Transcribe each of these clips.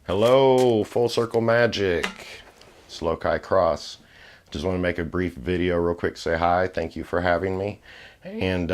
Hello, Full Circle Magic. It's Lokai Cross. Just want to make a brief video real quick, say hi, thank you for having me. And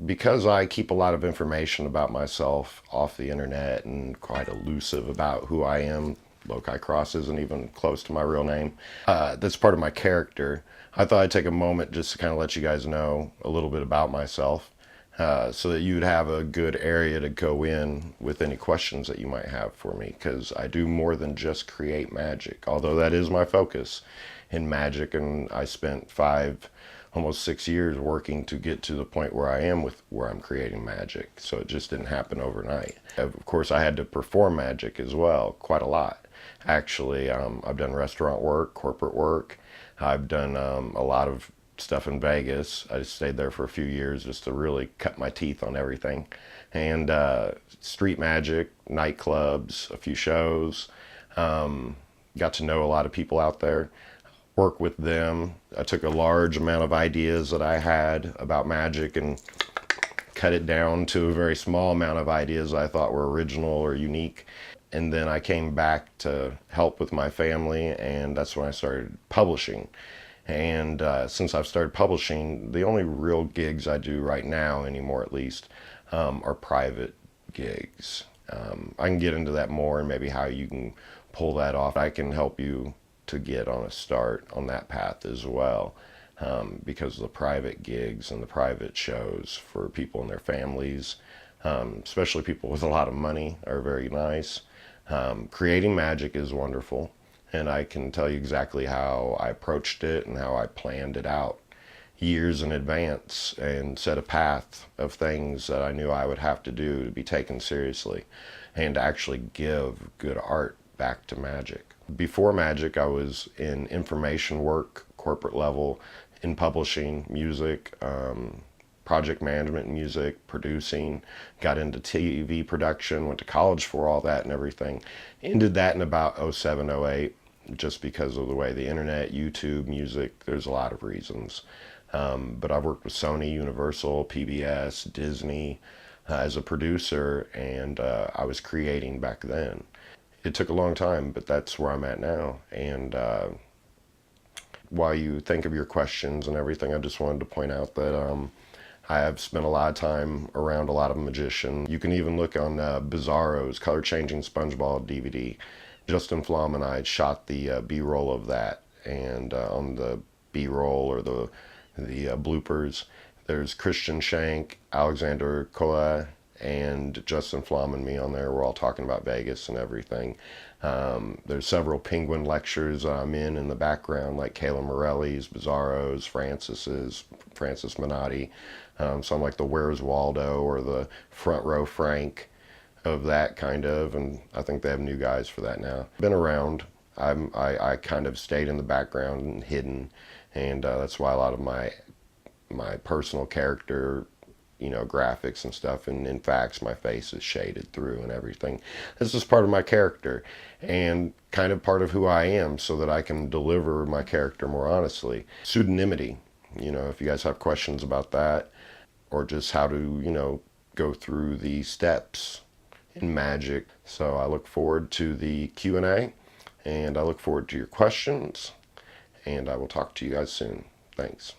because I keep a lot of information about myself off the internet and quite elusive about who I am, Lokai Cross isn't even close to my real name. That's part of my character. I thought I'd take a moment just to kind of let you guys know a little bit about myself. So that you'd have a good area to go in with any questions that you might have for me, because I do more than just create magic, although that is my focus in magic, and I spent almost 6 years working to get to the point where I am with where I'm creating magic. So it just didn't happen overnight. Of course, I had to perform magic as well, quite a lot. Actually, I've done restaurant work, corporate work. I've done a lot of stuff in Vegas. I just stayed there for a few years just to really cut my teeth on everything. And street magic, nightclubs, a few shows. Got to know a lot of people out there, work with them. I took a large amount of ideas that I had about magic and cut it down to a very small amount of ideas I thought were original or unique. And then I came back to help with my family, and that's when I started publishing. And since I've started publishing, the only real gigs I do right now anymore, at least, are private gigs. I can get into that more and maybe how you can pull that off. I can help you to get on a start on that path as well, because of the private gigs and the private shows for people and their families, especially people with a lot of money, are very nice. Creating magic is wonderful. And I can tell you exactly how I approached it and how I planned it out years in advance and set a path of things that I knew I would have to do to be taken seriously and to actually give good art back to magic. Before magic, I was in information work, corporate level, in publishing, music, project management, music, producing, got into TV production, went to college for all that and everything. Ended that in about 07, 08, just because of the way the internet, YouTube, music, there's a lot of reasons. But I've worked with Sony, Universal, PBS, Disney as a producer, and I was creating back then. It took a long time, but that's where I'm at now. And while you think of your questions and everything, I just wanted to point out that I have spent a lot of time around a lot of magicians. You can even look on Bizarro's Color Changing SpongeBob DVD. Justin Flom and I shot the B-roll of that, and on the B-roll or the bloopers, there's Christian Shank, Alexander Kola, and Justin Flom and me on there. We're all talking about Vegas and everything. There's several Penguin lectures I'm in the background, like Kayla Morelli's, Bizarro's, Francis Minotti. So I'm like the Where's Waldo or the Front Row Frank of that kind of, and I think they have new guys for that now. Been around. I kind of stayed in the background and hidden, and that's why a lot of my personal character, graphics and stuff, and in fact my face is shaded through and everything. This is part of my character and kind of part of who I am, so that I can deliver my character more honestly. Pseudonymity, if you guys have questions about that, or just how to, go through the steps in magic. So I look forward to the Q&A, and I look forward to your questions, and I will talk to you guys soon. Thanks.